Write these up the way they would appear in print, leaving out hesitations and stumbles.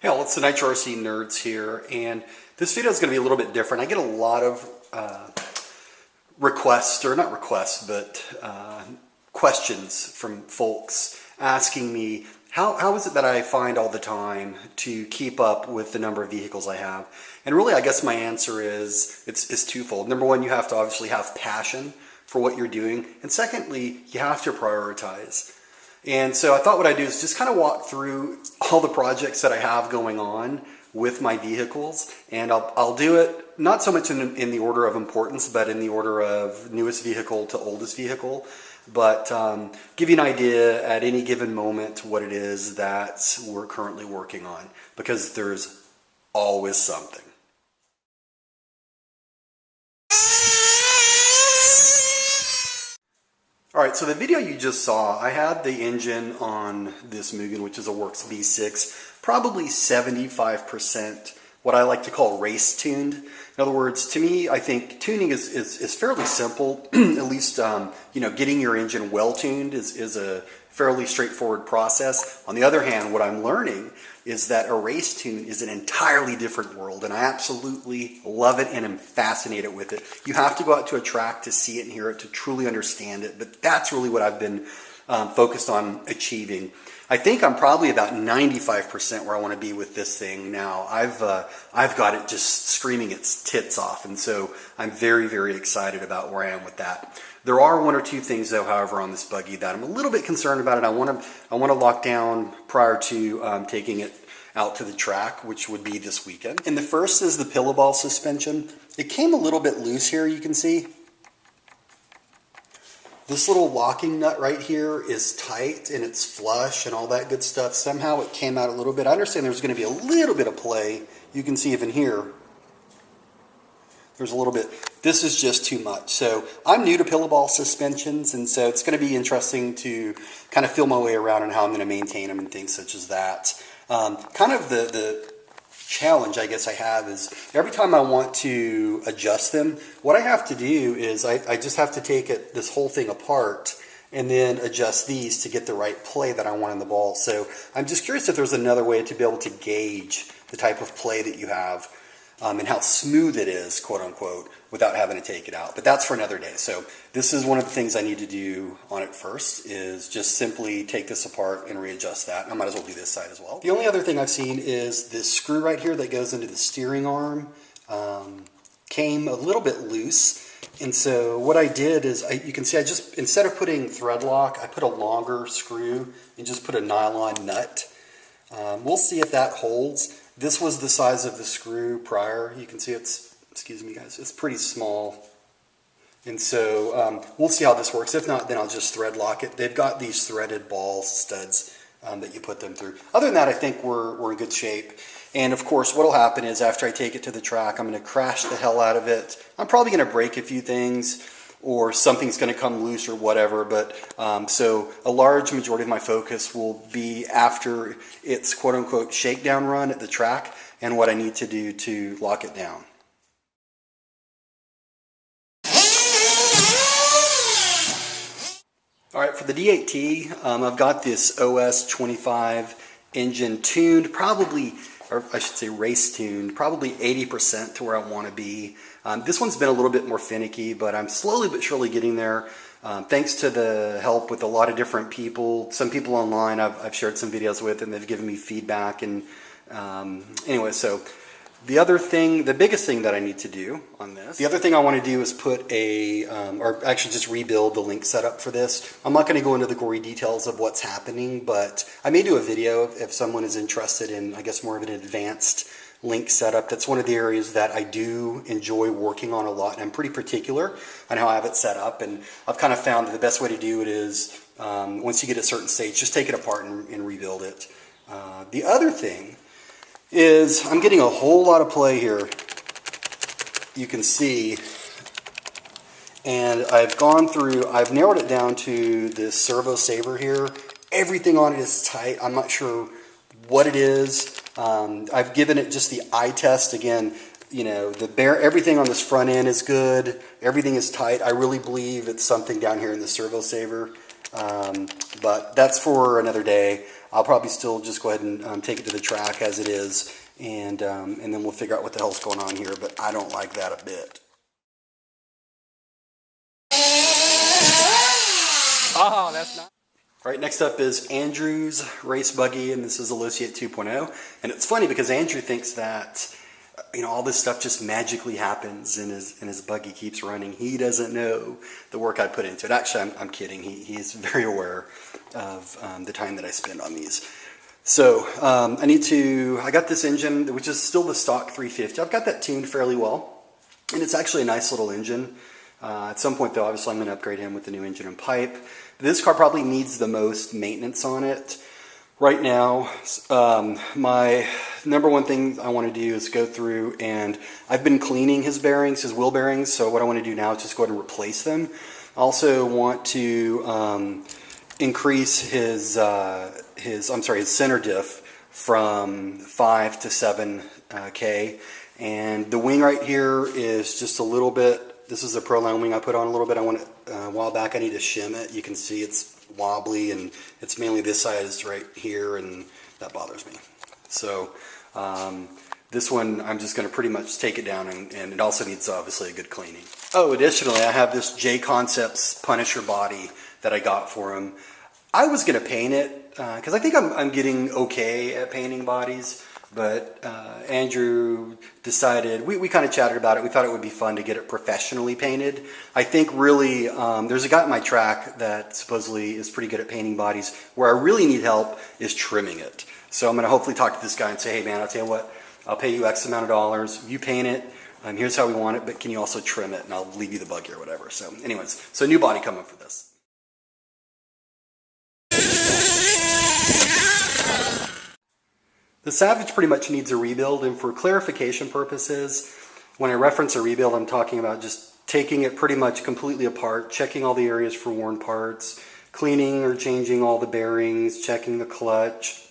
Hey, all, it's the Nitro RC Nerds here, and this video is going to be a little bit different. I get a lot of requests, or not requests, but questions from folks asking me, how is it that I find all the time to keep up with the number of vehicles I have? And really, I guess my answer is, it's twofold. Number one, you have to obviously have passion for what you're doing, and secondly, you have to prioritize. And so I thought what I'd do is just kind of walk through all the projects that I have going on with my vehicles, and I'll do it not so much in the order of importance, but in the order of newest vehicle to oldest vehicle, but give you an idea at any given moment what it is that we're currently working on, because there's always something. Alright, so the video you just saw, I had the engine on this Mugen, which is a Works V6, probably 75% what I like to call race tuned. In other words, to me, I think tuning is fairly simple. At least, getting your engine well tuned is a fairly straightforward process. On the other hand, what I'm learning is that a race tune is an entirely different world, and I absolutely love it and am fascinated with it. You have to go out to a track to see it and hear it to truly understand it, but that's really what I've been focused on achieving. I think I'm probably about 95% where I want to be with this thing now. I've got it just screaming its tits off, and so I'm very, very excited about where I am with that. There are one or two things, though, however, on this buggy that I'm a little bit concerned about, and I want to lock down prior to taking it out to the track, which would be this weekend. And the first is the pillow ball suspension. It came a little bit loose here, you can see. This little locking nut right here is tight and it's flush and all that good stuff. Somehow it came out a little bit. I understand there's going to be a little bit of play. You can see even here, there's a little bit. This is just too much. So I'm new to pillow ball suspensions, and so it's going to be interesting to kind of feel my way around and how I'm going to maintain them and things such as that. Kind of the challenge I guess I have is every time I want to adjust them, what I have to do is I just have to take this whole thing apart and then adjust these to get the right play that I want in the ball. So I'm just curious if there's another way to be able to gauge the type of play that you have and how smooth it is, quote unquote, without having to take it out. But that's for another day. So this is one of the things I need to do on it first, is just simply take this apart and readjust that. I might as well do this side as well. The only other thing I've seen is this screw right here that goes into the steering arm came a little bit loose. And so what I did is, you can see I just, instead of putting thread lock, I put a longer screw and just put a nylon nut. We'll see if that holds. This was the size of the screw prior. You can see it's, excuse me guys, it's pretty small. And so we'll see how this works. If not, then I'll just thread lock it. They've got these threaded ball studs that you put them through. Other than that, I think we're in good shape. And of course, what will happen is after I take it to the track, I'm going to crash the hell out of it. I'm probably going to break a few things, or something's going to come loose or whatever, but so a large majority of my focus will be after its quote-unquote shakedown run at the track and what I need to do to lock it down. Alright, for the D8T, I've got this OS 25 engine tuned, probably, or I should say race tuned, probably 80% to where I want to be. This one's been a little bit more finicky, but I'm slowly but surely getting there. Thanks to the help with a lot of different people. Some people online I've shared some videos with, and they've given me feedback. And anyway, so the other thing, the biggest thing that I need to do on this, the other thing I want to do is put or actually just rebuild the link setup for this. I'm not going to go into the gory details of what's happening, but I may do a video if someone is interested in, I guess, more of an advanced link setup. That's one of the areas that I do enjoy working on a lot, and I'm pretty particular on how I have it set up, and I've kind of found that the best way to do it is once you get a certain stage, just take it apart and rebuild it. The other thing is I'm getting a whole lot of play here, you can see, and I've narrowed it down to this servo saver here. Everything on it is tight. I'm not sure what it is. I've given it just the eye test. Again, everything on this front end is good. Everything is tight. I really believe it's something down here in the servo saver. But that's for another day. I'll probably still just go ahead and take it to the track as it is, and then we'll figure out what the hell's going on here, but I don't like that a bit. Oh, that's not... All right, next up is Andrew's race buggy, and this is Allociate 2.0. And it's funny because Andrew thinks that, you know, all this stuff just magically happens and his buggy keeps running. He doesn't know the work I put into it. Actually, I'm kidding. He's very aware of the time that I spend on these. So I got this engine, which is still the stock 350. I've got that tuned fairly well, and it's actually a nice little engine. At some point, though, obviously I'm going to upgrade him with the new engine and pipe. This car probably needs the most maintenance on it. Right now, my number one thing I want to do is go through, and I've been cleaning his bearings, his wheel bearings, so what I want to do now is just go ahead and replace them. I also want to increase his center diff from 5 to 7K, and the wing right here is just a little bit. This is a Proline wing I put on a little bit. I want it a while back. I need to shim it. You can see it's wobbly, and it's mainly this side is right here, and that bothers me. So this one I'm just going to pretty much take it down, and it also needs obviously a good cleaning. Oh, additionally, I have this J Concepts Punisher body that I got for him. I was going to paint it because I think I'm getting okay at painting bodies. But Andrew decided, we kind of chatted about it. We thought it would be fun to get it professionally painted. I think really, there's a guy at my track that supposedly is pretty good at painting bodies. Where I really need help is trimming it. So I'm going to hopefully talk to this guy and say, hey man, I'll tell you what, I'll pay you X amount of dollars. You paint it. Here's how we want it, but can you also trim it? And I'll leave you the buggy or whatever. So anyways, so new body coming for this. The Savage pretty much needs a rebuild, and for clarification purposes, when I reference a rebuild, I'm talking about just taking it pretty much completely apart, checking all the areas for worn parts, cleaning or changing all the bearings, checking the clutch,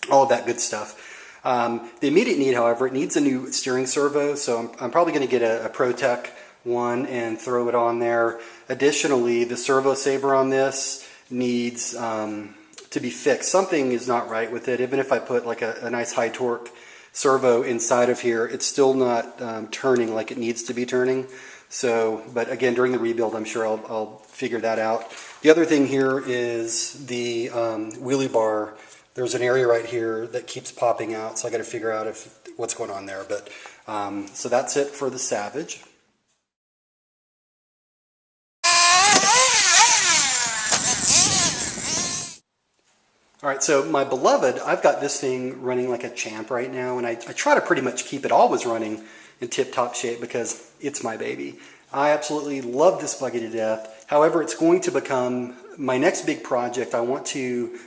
all of that good stuff. The immediate need, however, it needs a new steering servo, so I'm probably going to get a ProTech one and throw it on there. Additionally, the servo saver on this needs to be fixed. Something is not right with it. Even if I put like a nice high torque servo inside of here, it's still not turning like it needs to be turning. So, but again, during the rebuild, I'm sure I'll figure that out. The other thing here is the wheelie bar. There's an area right here that keeps popping out, so I got to figure out what's going on there. But so that's it for the Savage. All right, so my beloved, I've got this thing running like a champ right now, and I try to pretty much keep it always running in tip-top shape because it's my baby. I absolutely love this buggy to death. However, it's going to become my next big project. I want to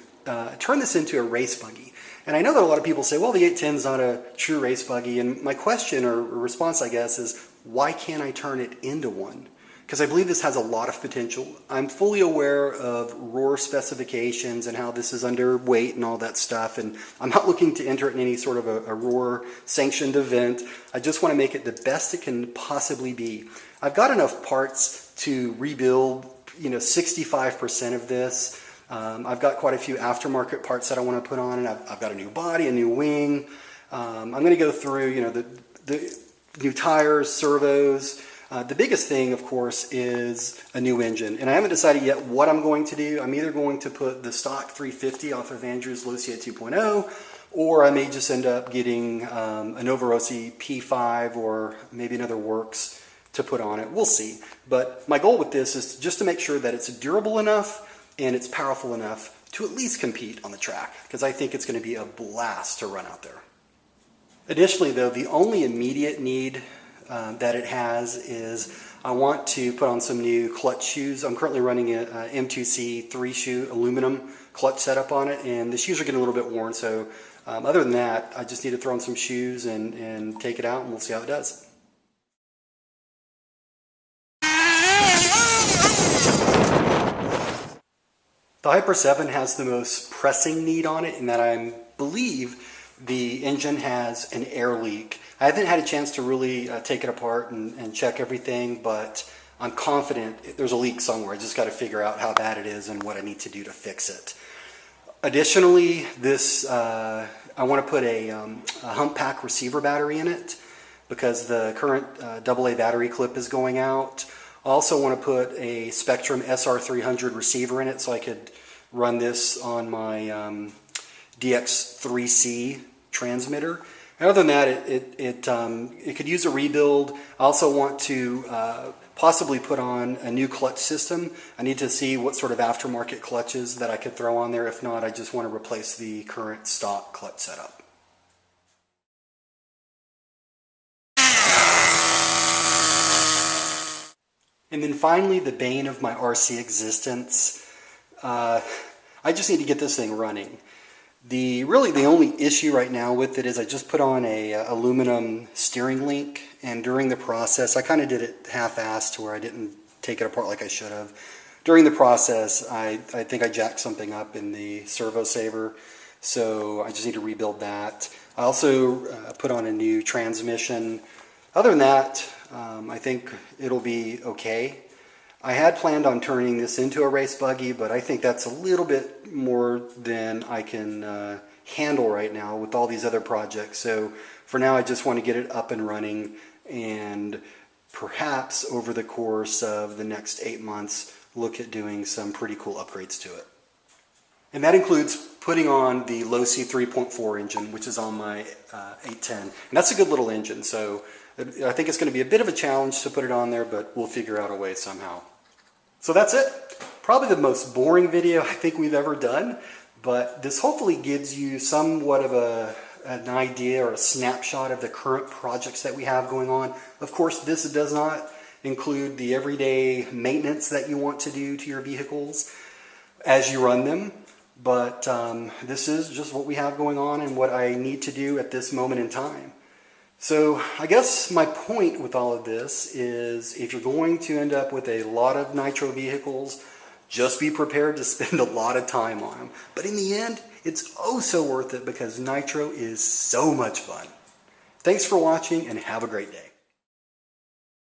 turn this into a race buggy. And I know that a lot of people say, well, the 810 is not a true race buggy, and my question or response, I guess, is why can't I turn it into one? Because I believe this has a lot of potential. I'm fully aware of roar specifications and how this is underweight and all that stuff, and I'm not looking to enter it in any sort of a roar sanctioned event. I just want to make it the best it can possibly be. I've got enough parts to rebuild, 65% of this. I've got quite a few aftermarket parts that I want to put on, and I've got a new body, a new wing. I'm going to go through, the new tires, servos. The biggest thing, of course, is a new engine. And I haven't decided yet what I'm going to do. I'm either going to put the stock 350 off of Andrew's Allociate 2.0, or I may just end up getting a Nitro RC P5 or maybe another Works to put on it. We'll see. But my goal with this is just to make sure that it's durable enough and it's powerful enough to at least compete on the track, because I think it's going to be a blast to run out there. Additionally, though, the only immediate need that it has is I want to put on some new clutch shoes. I'm currently running a M2C 3-shoe aluminum clutch setup on it, and the shoes are getting a little bit worn, so other than that, I just need to throw on some shoes and take it out, and we'll see how it does. The Hyper 7 has the most pressing need on it in that I believe the engine has an air leak. I haven't had a chance to really take it apart and check everything, but I'm confident there's a leak somewhere. I just got to figure out how bad it is and what I need to do to fix it. Additionally, this I want to put a hump pack receiver battery in it because the current AA battery clip is going out. I also want to put a Spectrum SR300 receiver in it so I could run this on my DX3C transmitter. And other than that, it could use a rebuild. I also want to possibly put on a new clutch system. I need to see what sort of aftermarket clutches that I could throw on there. If not, I just want to replace the current stock clutch setup. And then finally, the bane of my RC existence. I just need to get this thing running. Really the only issue right now with it is I just put on a aluminum steering link, and during the process I kind of did it half-assed to where I didn't take it apart like I should have. During the process I think I jacked something up in the servo saver, so I just need to rebuild that. I also put on a new transmission. Other than that, I think it'll be okay. I had planned on turning this into a race buggy, but I think that's a little bit more than I can handle right now with all these other projects. So for now, I just want to get it up and running, and perhaps over the course of the next 8 months, look at doing some pretty cool upgrades to it. And that includes putting on the low C 3.4 engine, which is on my 810. And that's a good little engine, so I think it's going to be a bit of a challenge to put it on there, but we'll figure out a way somehow. So that's it. Probably the most boring video I think we've ever done, but this hopefully gives you somewhat of an idea or a snapshot of the current projects that we have going on. Of course, this does not include the everyday maintenance that you want to do to your vehicles as you run them, but this is just what we have going on and what I need to do at this moment in time. So I guess my point with all of this is if you're going to end up with a lot of Nitro vehicles, just be prepared to spend a lot of time on them. But in the end, it's oh so worth it because Nitro is so much fun. Thanks for watching and have a great day.